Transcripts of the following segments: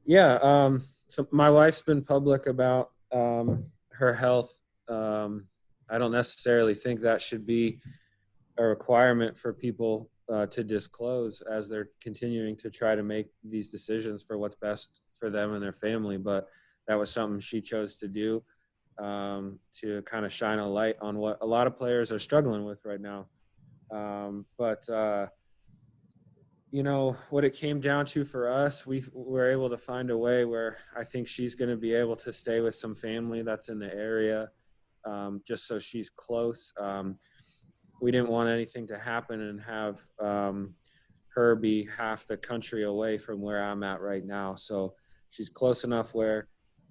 Yeah. So my wife's been public about her health. I don't necessarily think that should be a requirement for people to disclose as they're continuing to try to make these decisions for what's best for them and their family. But that was something she chose to do, to kind of shine a light on what a lot of players are struggling with right now. But what it came down to for us, we were able to find a way where I think she's going to be able to stay with some family that's in the area, just so she's close. We didn't want anything to happen and have her be half the country away from where I'm at right now. So she's close enough where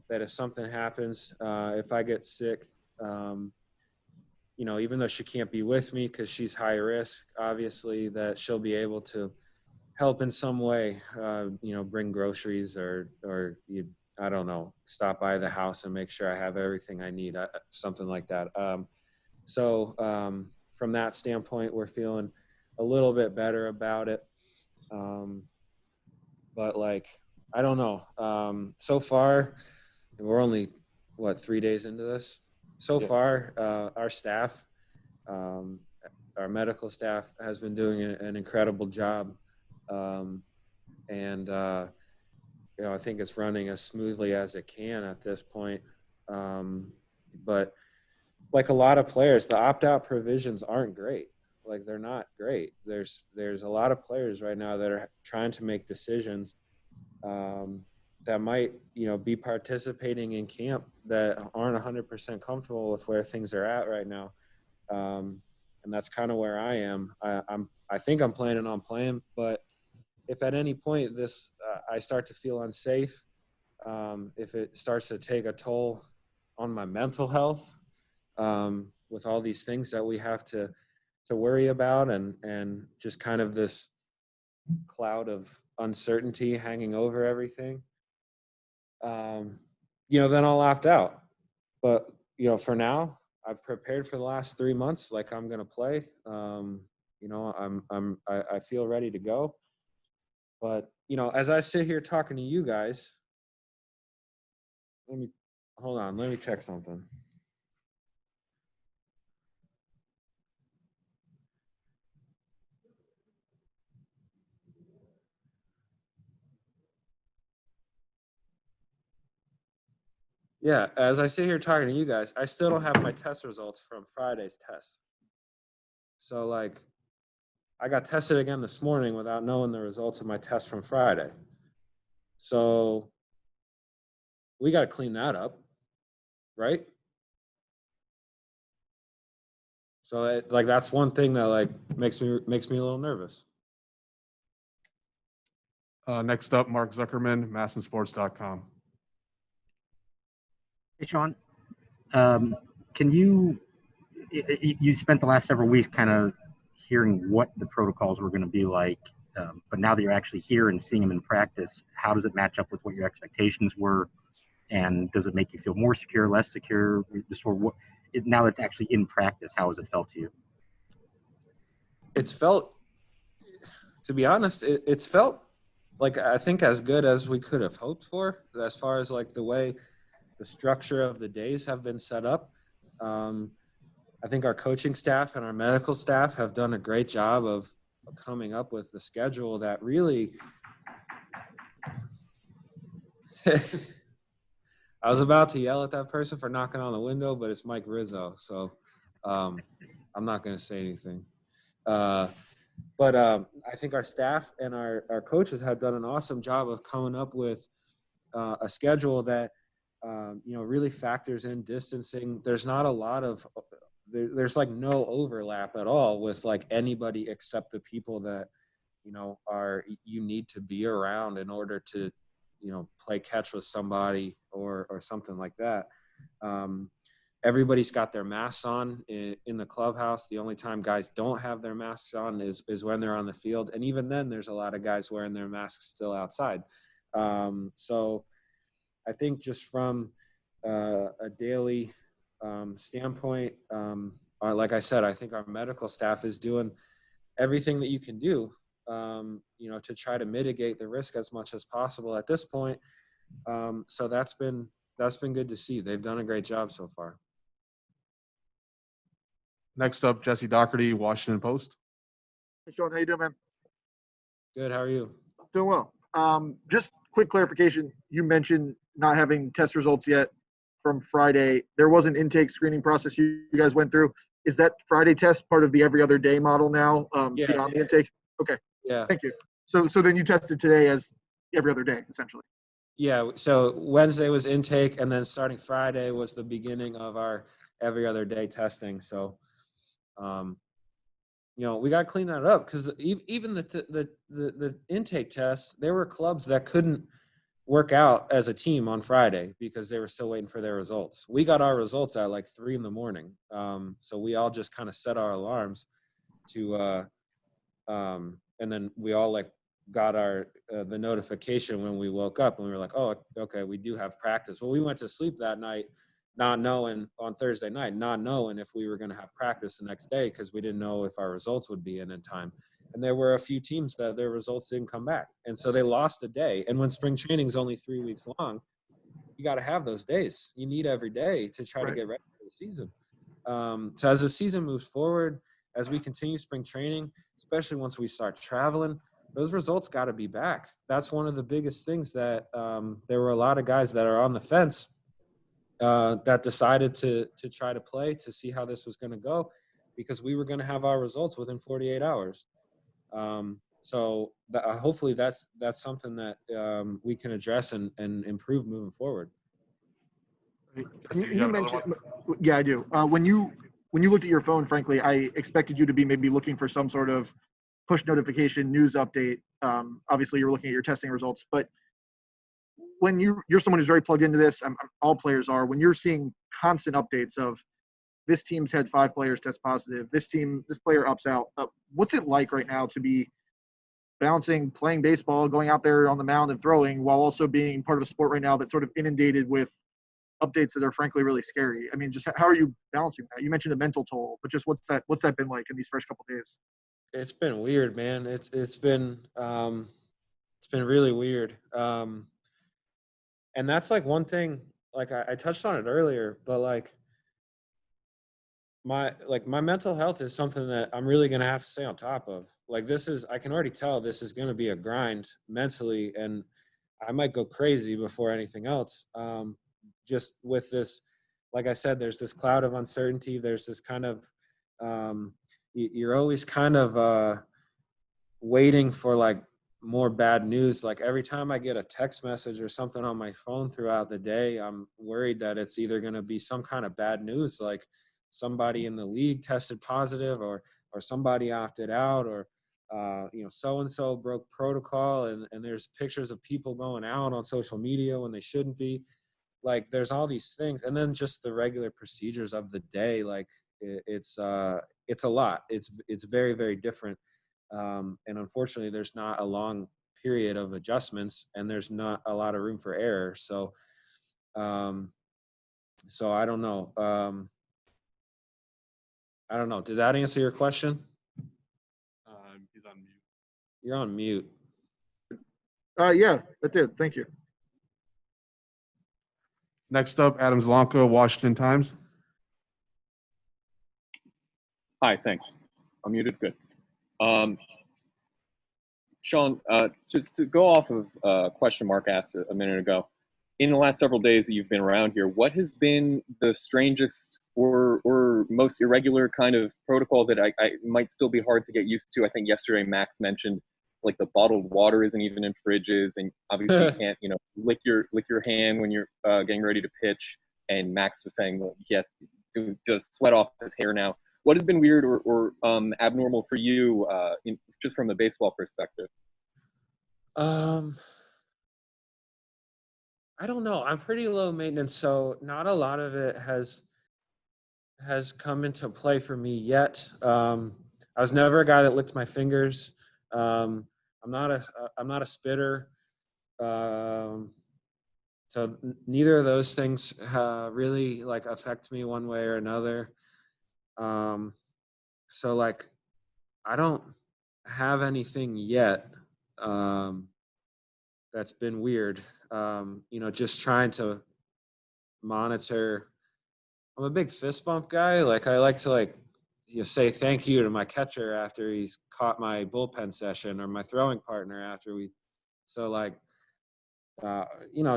that if something happens, if I get sick, even though she can't be with me because she's high risk, obviously, that she'll be able to help in some way, bring groceries or I don't know, stop by the house and make sure I have everything I need, something like that. So from that standpoint, we're feeling a little bit better about it. But I don't know. So far, we're only 3 days into this. So Yeah. far, our staff, um, our medical staff, has been doing an incredible job, and I think it's running as smoothly as it can at this point. But like a lot of players, the opt-out provisions aren't great. Like they're not great. There's a lot of players right now that are trying to make decisions, that might be participating in camp that aren't 100% comfortable with where things are at right now. And that's kind of where I am. I think I'm planning on playing, but if at any point this I start to feel unsafe, if it starts to take a toll on my mental health, with all these things that we have to worry about, and just kind of this cloud of uncertainty hanging over everything, then I'll opt out. But for now, I've prepared for the last 3 months like I'm gonna play. I feel ready to go. But as I sit here talking to you guys, let me hold on. Let me check something. Yeah, as I sit here talking to you guys, I still don't have my test results from Friday's test. So I got tested again this morning without knowing the results of my test from Friday. So we got to clean that up, right? So that's one thing that makes me a little nervous. Next up, Mark Zuckerman, massinsports.com. Hey, Sean, can you spent the last several weeks kind of hearing what the protocols were going to be like, but now that you're actually here and seeing them in practice, how does it match up with what your expectations were? And does it make you feel more secure, less secure? Just sort of now that it's actually in practice, how has it felt to you? It's felt, to be honest, it's felt like I think as good as we could have hoped for, as far as the way the structure of the days have been set up. I think our coaching staff and our medical staff have done a great job of coming up with the schedule that really I was about to yell at that person for knocking on the window, but it's Mike Rizzo, so I'm not going to say anything. But I think our staff and our coaches have done an awesome job of coming up with a schedule that really factors in distancing. There's not a lot of there's no overlap at all with anybody except the people that you need to be around in order to play catch with somebody or something like that. Everybody's got their masks on in the clubhouse. The only time guys don't have their masks on is when they're on the field, and even then there's a lot of guys wearing their masks still outside. So I think just from a daily standpoint, like I said, I think our medical staff is doing everything that you can do, to try to mitigate the risk as much as possible. At this point, So that's been good to see. They've done a great job so far. Next up, Jesse Doherty, Washington Post. Hey, Sean, how you doing, man? Good. How are you? Doing well. Just quick clarification. You mentioned not having test results yet from Friday. There was an intake screening process you guys went through. Is that Friday test part of the every other day model now, Yeah. beyond the intake? Okay. Yeah. Thank you. So then you tested today as every other day, essentially. Yeah. So Wednesday was intake, and then starting Friday was the beginning of our every other day testing. So, we got to clean that up because even the intake tests, there were clubs that couldn't work out as a team on Friday because they were still waiting for their results. We got our results at like 3 a.m. So we all just kind of set our alarms to, and then we all like got our the notification when we woke up, and we were like, oh, okay, we do have practice. Well, we went to sleep that night not knowing on Thursday night, not knowing if we were going to have practice the next day because we didn't know if our results would be in time. And there were a few teams that their results didn't come back. And so they lost a day. And when spring training is only 3 weeks long, you got to have those days. You need every day to try to get ready for the season. So as the season moves forward, as we continue spring training, especially once we start traveling, those results got to be back. That's one of the biggest things that there were a lot of guys that are on the fence that decided to try to play to see how this was going to go because we were going to have our results within 48 hours. So hopefully that's something that we can address and improve moving forward. Jesse, You mentioned, yeah, I do. When you looked at your phone, frankly, I expected you to be maybe looking for some sort of push notification news update. Obviously, you were looking at your testing results, but when you're someone who's very plugged into this, all players are. When you're seeing constant updates of this team's had 5 players test positive, this player opts out, what's it like right now to be bouncing, playing baseball, going out there on the mound and throwing, while also being part of a sport right now that's sort of inundated with updates that are frankly really scary? I mean, just how are you balancing that? You mentioned the mental toll, but just what's that been like in these first couple of days? It's been weird, man. It's been really weird. And that's like one thing, like I touched on it earlier, but like my mental health is something that I'm really going to have to stay on top of. Like I can already tell this is going to be a grind mentally, and I might go crazy before anything else. Just with this, like I said, there's this cloud of uncertainty. There's this kind of, you're always kind of waiting for like more bad news. Like every time I get a text message or something on my phone throughout the day, I'm worried that it's either going to be some kind of bad news, like somebody in the league tested positive or somebody opted out, or so-and-so broke protocol, and there's pictures of people going out on social media when they shouldn't be. Like there's all these things, and then just the regular procedures of the day. Like it's a lot. It's very, very different. And unfortunately, there's not a long period of adjustments, and there's not a lot of room for error. So I don't know. I don't know. Did that answer your question? He's on mute. You're on mute. Yeah, that did. Thank you. Next up, Adam Zlanko, Washington Times. Hi, thanks. I'm muted. Good. Sean, just to go off of a question Mark asked a minute ago, in the last several days that you've been around here, what has been the strangest or most irregular kind of protocol that I might still be hard to get used to? I think yesterday Max mentioned like the bottled water isn't even in fridges, and obviously you can't, lick your hand when you're getting ready to pitch. And Max was saying, well, he has to just sweat off his hair now. What has been weird or abnormal for you, just from the baseball perspective? I don't know. I'm pretty low maintenance, so not a lot of it has come into play for me yet. I was never a guy that licked my fingers. I'm not a spitter. So neither of those things really like affect me one way or another. So like I don't have anything yet that's been weird. Just trying to monitor. I'm a big fist bump guy. Like I like to say thank you to my catcher after he's caught my bullpen session, or my throwing partner after we. So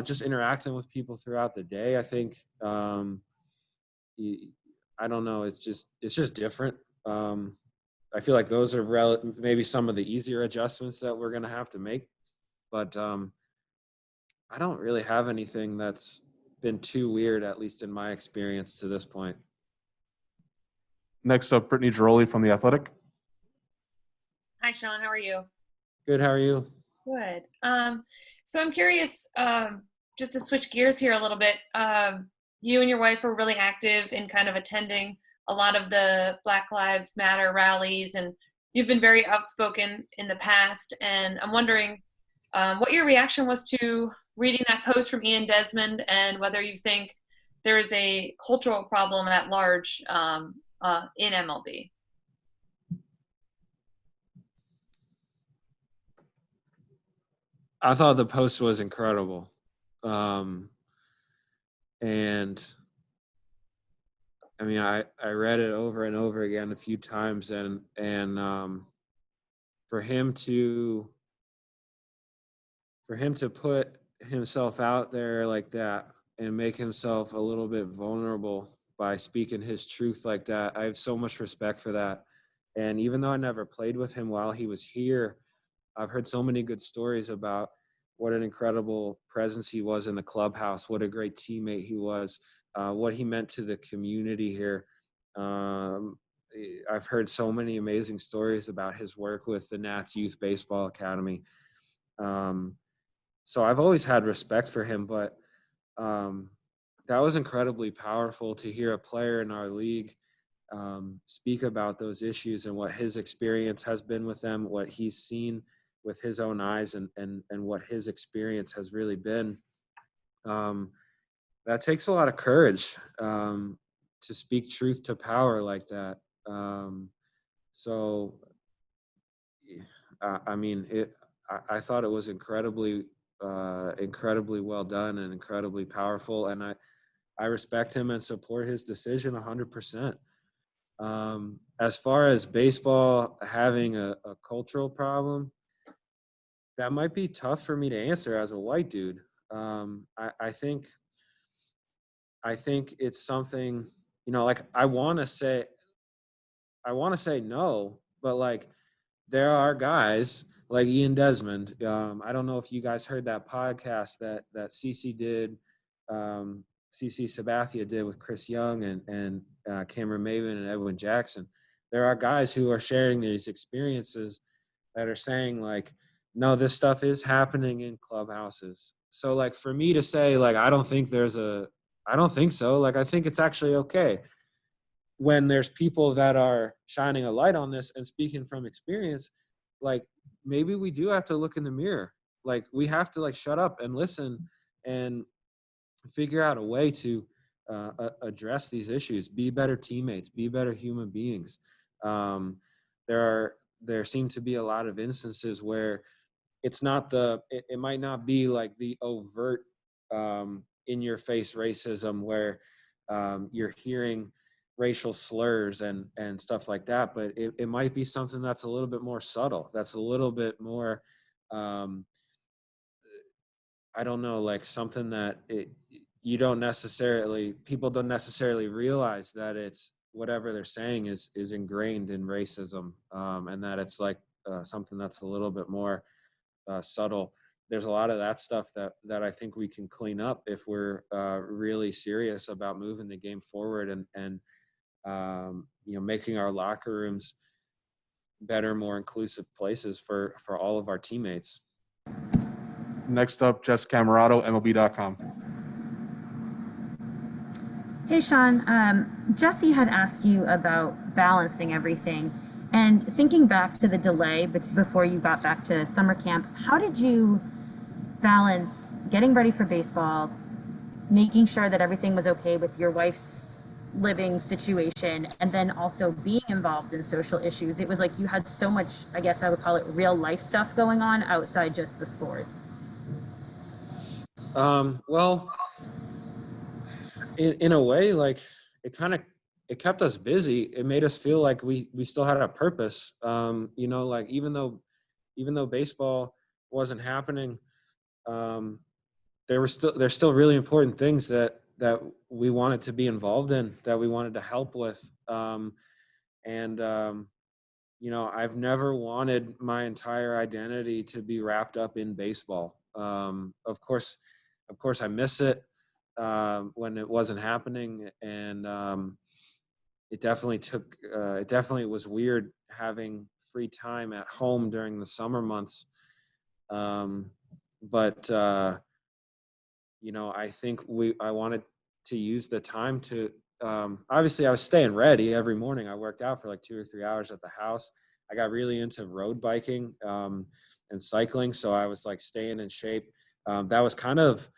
just interacting with people throughout the day. I think I don't know. It's just different. I feel like those are maybe some of the easier adjustments that we're gonna have to make, but I don't really have anything that's been too weird, at least in my experience to this point. Next up, Brittany Giroli from The Athletic. Hi, Sean. How are you? Good. How are you? Good. So I'm curious, just to switch gears here a little bit. You and your wife were really active in kind of attending a lot of the Black Lives Matter rallies, and you've been very outspoken in the past. And I'm wondering what your reaction was to reading that post from Ian Desmond, and whether you think there is a cultural problem at large in MLB. I thought the post was incredible. And I mean, I read it over and over again a few times, and for him to put himself out there like that and make himself a little bit vulnerable by speaking his truth like that, I have so much respect for that. And even though I never played with him while he was here, I've heard so many good stories about what an incredible presence he was in the clubhouse, what a great teammate he was, what he meant to the community here. I've heard so many amazing stories about his work with the Nats Youth Baseball Academy. So I've always had respect for him, but that was incredibly powerful to hear a player in our league speak about those issues and what his experience has been with them, what he's seen with his own eyes, and what his experience has really been. That takes a lot of courage to speak truth to power like that. I thought it was incredibly well done and incredibly powerful, and I respect him and support his decision 100%. As far as baseball having a cultural problem, that might be tough for me to answer as a white dude. I think it's something, like I want to say no, but like there are guys like Ian Desmond. I don't know if you guys heard that podcast that CC did, CC Sabathia did with Chris Young and Cameron Maven and Edwin Jackson. There are guys who are sharing these experiences that are saying like, no, this stuff is happening in clubhouses. So like for me to say like, I don't think so. Like, I think it's actually okay when there's people that are shining a light on this and speaking from experience. Like maybe we do have to look in the mirror. Like we have to like shut up and listen and figure out a way to address these issues, be better teammates, be better human beings. There seem to be a lot of instances where it's not it might not be like the overt in your face racism where you're hearing racial slurs and stuff like that, but it might be something that's a little bit more subtle, that's a little bit more I don't know, like something that people don't necessarily realize that it's whatever they're saying is ingrained in racism, and that it's like something that's a little bit more subtle. There's a lot of that stuff that I think we can clean up if we're really serious about moving the game forward and making our locker rooms better, more inclusive places for all of our teammates. Next up, Jess Camerato, MLB.com. Hey, Sean. Jesse had asked you about balancing everything. And thinking back to the delay before you got back to summer camp, how did you balance getting ready for baseball, making sure that everything was okay with your wife's living situation, and then also being involved in social issues? It was like you had so much, I guess I would call it real life stuff going on outside just the sport. Well, in a way, like it kept us busy. It made us feel like we still had a purpose. Like even though baseball wasn't happening, um, there's still really important things that we wanted to be involved in, that we wanted to help with. And I've never wanted my entire identity to be wrapped up in baseball. Of course, I miss it when it wasn't happening, and it definitely was weird having free time at home during the summer months. But I think I wanted to use the time to, obviously I was staying ready every morning. I worked out for like 2 or 3 hours at the house. I got really into road biking and cycling. So I was like staying in shape. That was kind of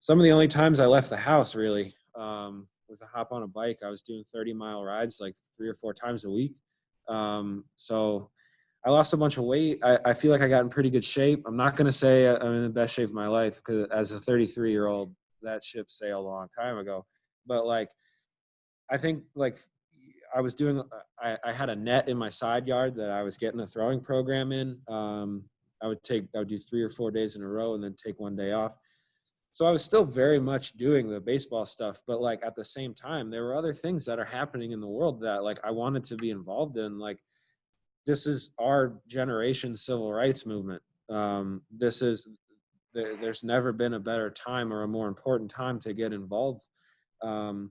some of the only times I left the house really, was to hop on a bike. I was doing 30-mile rides like 3 or 4 times a week. So I lost a bunch of weight. I feel like I got in pretty good shape. I'm not going to say I'm in the best shape of my life, because as a 33-year-old, that ship sailed a long time ago. But like, I think like I had a net in my side yard that I was getting a throwing program in. I would do 3 or 4 days in a row and then take one day off. So I was still very much doing the baseball stuff, but like at the same time, there were other things that are happening in the world that like I wanted to be involved in. Like, this is our generation's civil rights movement. There's never been a better time or a more important time to get involved, and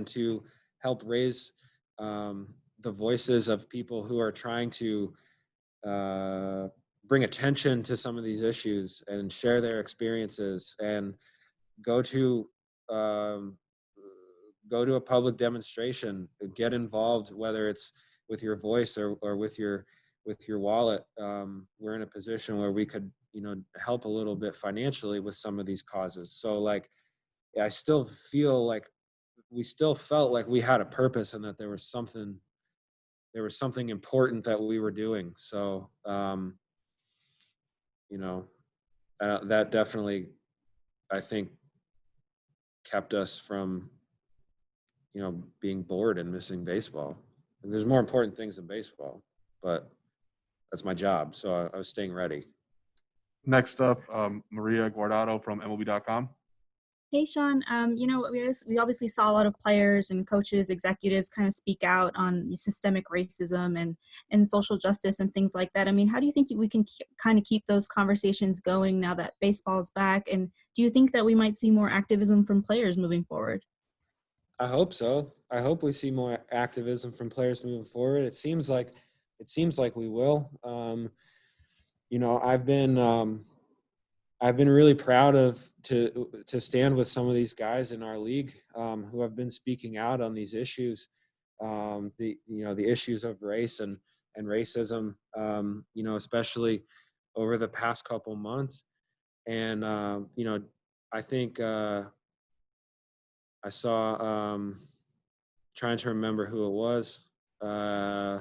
to help raise the voices of people who are trying to bring attention to some of these issues and share their experiences, and go to um, go to a public demonstration, get involved, whether it's with your voice or with your wallet. We're in a position where we could help a little bit financially with some of these causes. So like, I still feel like we still felt like we had a purpose, and that there was something important that we were doing. So that definitely, I think, kept us from being bored and missing baseball. And there's more important things than baseball, but that's my job, so I was staying ready. Next up, Maria Guardado from MLB.com. Hey, Sean. We obviously saw a lot of players and coaches, executives kind of speak out on systemic racism and social justice and things like that. I mean, how do you think we can kind of keep those conversations going now that baseball is back? And do you think that we might see more activism from players moving forward? I hope so. I hope we see more activism from players moving forward. It seems like we will. I've been really proud to stand with some of these guys in our league who have been speaking out on these issues, the issues of race and racism, especially over the past couple months. And I think I saw, trying to remember who it was. I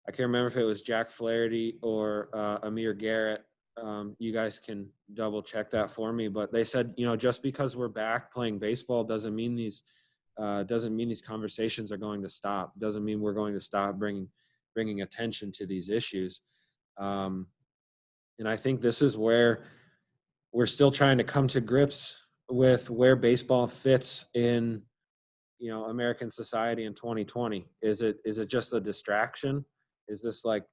can't remember if it was Jack Flaherty or Amir Garrett. You guys can double check that for me, but they said, just because we're back playing baseball doesn't mean these conversations are going to stop. Doesn't mean we're going to stop bringing attention to these issues. And I think this is where we're still trying to come to grips with where baseball fits in, American society in 2020. Is it just a distraction? Is this like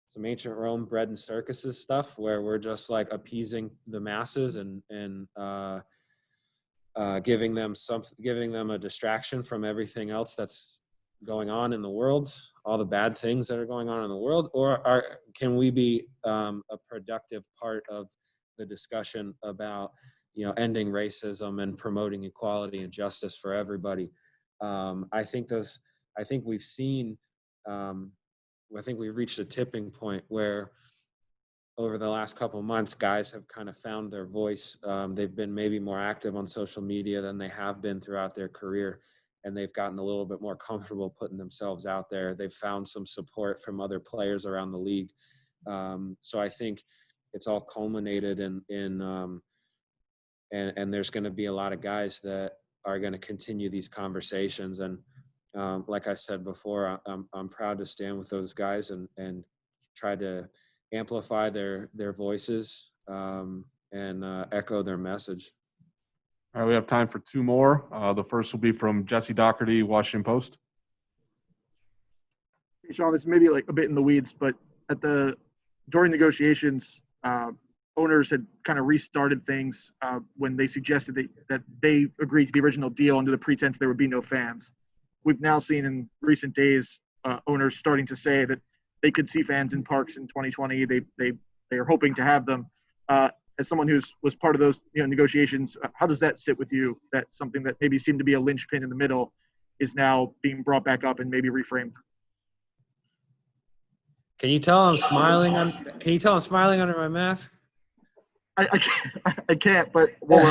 some ancient Rome bread and circuses stuff where we're just like appeasing the masses and giving them a distraction from everything else that's going on in the world, all the bad things that are going on in the world? Or can we be a productive part of the discussion about ending racism and promoting equality and justice for everybody? I think we've seen I think we've reached a tipping point where over the last couple of months, guys have kind of found their voice. They've been maybe more active on social media than they have been throughout their career, and they've gotten a little bit more comfortable putting themselves out there. They've found some support from other players around the league. So I think it's all culminated in and there's going to be a lot of guys that are going to continue these conversations. And like I said before, I'm proud to stand with those guys and try to amplify their voices and echo their message. All right, we have time for two more. The first will be from Jesse Doherty, Washington Post. Hey, Sean, this may be like a bit in the weeds, but during negotiations, owners had kind of restarted things when they suggested that they agreed to the original deal under the pretense there would be no fans. We've now seen in recent days owners starting to say that they could see fans in parks in 2020. They are hoping to have them. As someone was part of those negotiations, how does that sit with you? That something that maybe seemed to be a linchpin in the middle is now being brought back up and maybe reframed. Can you tell I'm smiling under my mask? I can't, but we'll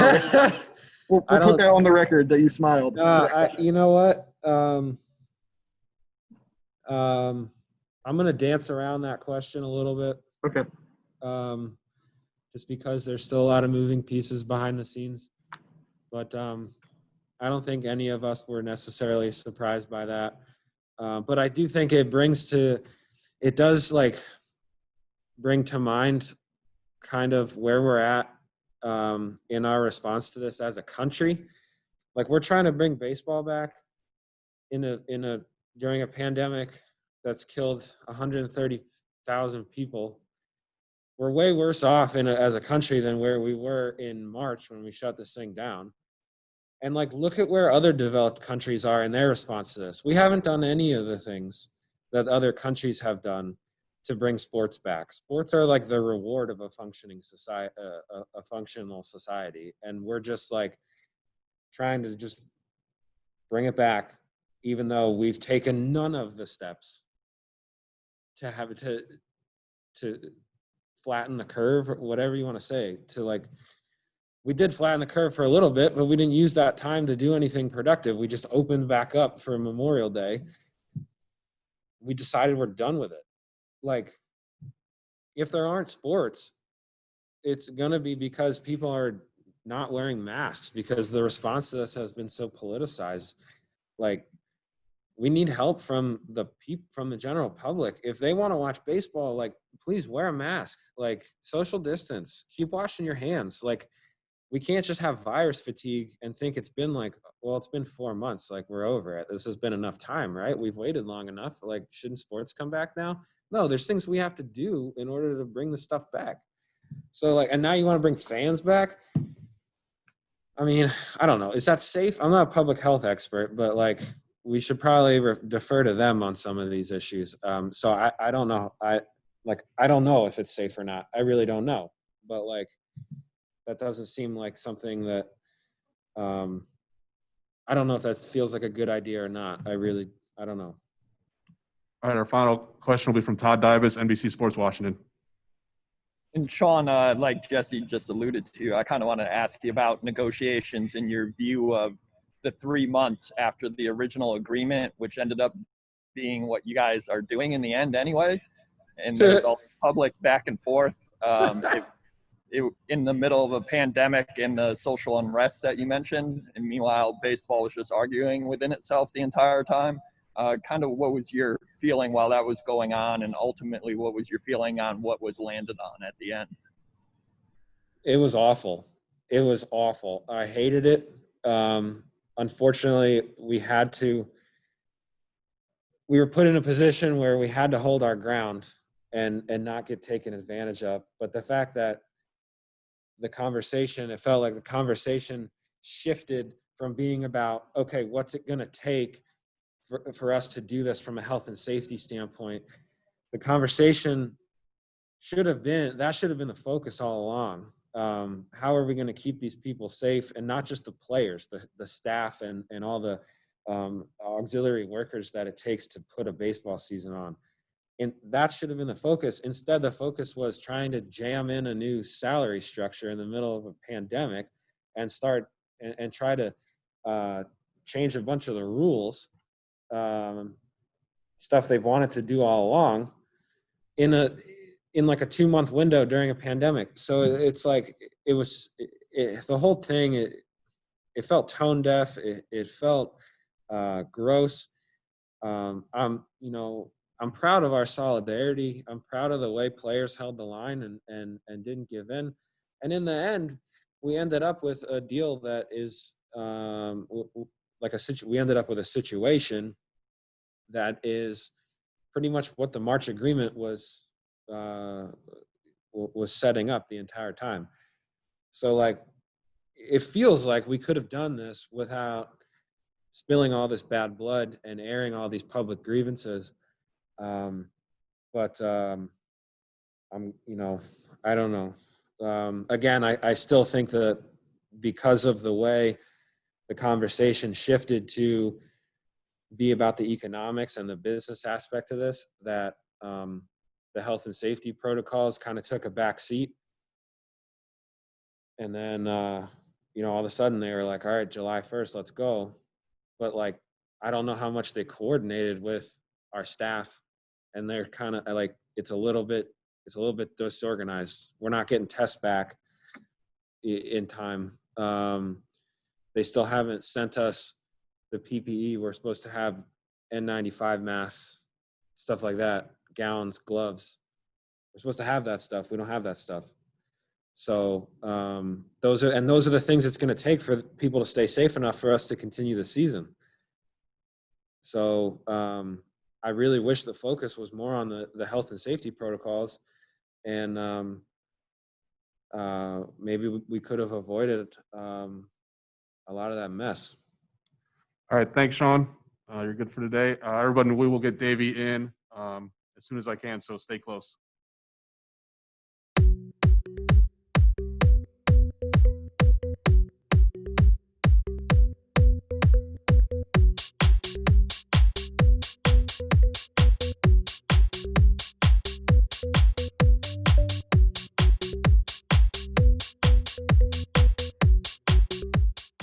put that on the record that you smiled. You know what? I'm going to dance around that question a little bit. Okay. Just because there's still a lot of moving pieces behind the scenes. But I don't think any of us were necessarily surprised by that. But I do think it does like bring to mind kind of where we're at in our response to this as a country. Like, we're trying to bring baseball back during a pandemic that's killed 130,000 people. We're way worse off as a country than where we were in March when we shut this thing down. And like, look at where other developed countries are in their response to this. We haven't done any of the things that other countries have done to bring sports back. Sports are like the reward of a functioning society, a functional society. And we're just like trying to just bring it back, even though we've taken none of the steps to have it to flatten the curve, or whatever you want to say. We did flatten the curve for a little bit, but we didn't use that time to do anything productive. We just opened back up for Memorial Day. We decided we're done with it. Like, if there aren't sports, it's going to be because people are not wearing masks, because the response to this has been so politicized. Like, we need help from the general public. If they want to watch baseball, like, please wear a mask, like, social distance, keep washing your hands. Like, we can't just have virus fatigue and think it's been 4 months. Like, we're over it. This has been enough time, right? We've waited long enough. Like, shouldn't sports come back now? No, there's things we have to do in order to bring the stuff back. So like, and now you want to bring fans back? I mean, I don't know. Is that safe? I'm not a public health expert, but like, we should probably defer to them on some of these issues. So I don't know. I don't know if it's safe or not. I really don't know. But like, that doesn't seem like something that, I don't know if that feels like a good idea or not. I don't know. All right, our final question will be from Todd Dybus, NBC Sports Washington. And Sean, like Jesse just alluded to, I kind of want to ask you about negotiations and your view of the 3 months after the original agreement, which ended up being what you guys are doing in the end anyway. And there's all public back and forth in the middle of a pandemic and the social unrest that you mentioned. And meanwhile, baseball was just arguing within itself the entire time. Kind of what was your feeling while that was going on, and ultimately what was your feeling on what was landed on at the end? It was awful. It was awful. I hated it. Unfortunately, we were put in a position where we had to hold our ground and not get taken advantage of. But the fact that it felt like the conversation shifted from being about, okay, what's it going to take for us to do this from a health and safety standpoint. The conversation should have been the focus all along. How are we going to keep these people safe, and not just the players, the staff and all the auxiliary workers that it takes to put a baseball season on. And that should have been the focus. Instead, the focus was trying to jam in a new salary structure in the middle of a pandemic and start and try to change a bunch of the rules. Stuff they've wanted to do all along in like a 2-month window during a pandemic. So it's like, the whole thing, it felt tone deaf. It felt gross. I'm proud of our solidarity. I'm proud of the way players held the line and didn't give in. And in the end, we ended up with a deal that is we ended up with a situation that is pretty much what the March agreement was setting up the entire time. So like, it feels like we could have done this without spilling all this bad blood and airing all these public grievances. But I'm, I don't know. Again, I still think that because of the way the conversation shifted to be about the economics and the business aspect of this, that the health and safety protocols kind of took a back seat. And then, all of a sudden they were like, all right, July 1st, let's go. But like, I don't know how much they coordinated with our staff, and they're kind of like, it's a little bit disorganized. We're not getting tests back in time. They still haven't sent us the PPE. We're supposed to have N95 masks, stuff like that, gowns, gloves. We're supposed to have that stuff. We don't have that stuff. So those are the things it's going to take for people to stay safe enough for us to continue the season. So I really wish the focus was more on the health and safety protocols, and maybe we could have avoided a lot of that mess. All right, thanks, Sean. You're good for today. Everybody, we will get Davey in as soon as I can, so stay close.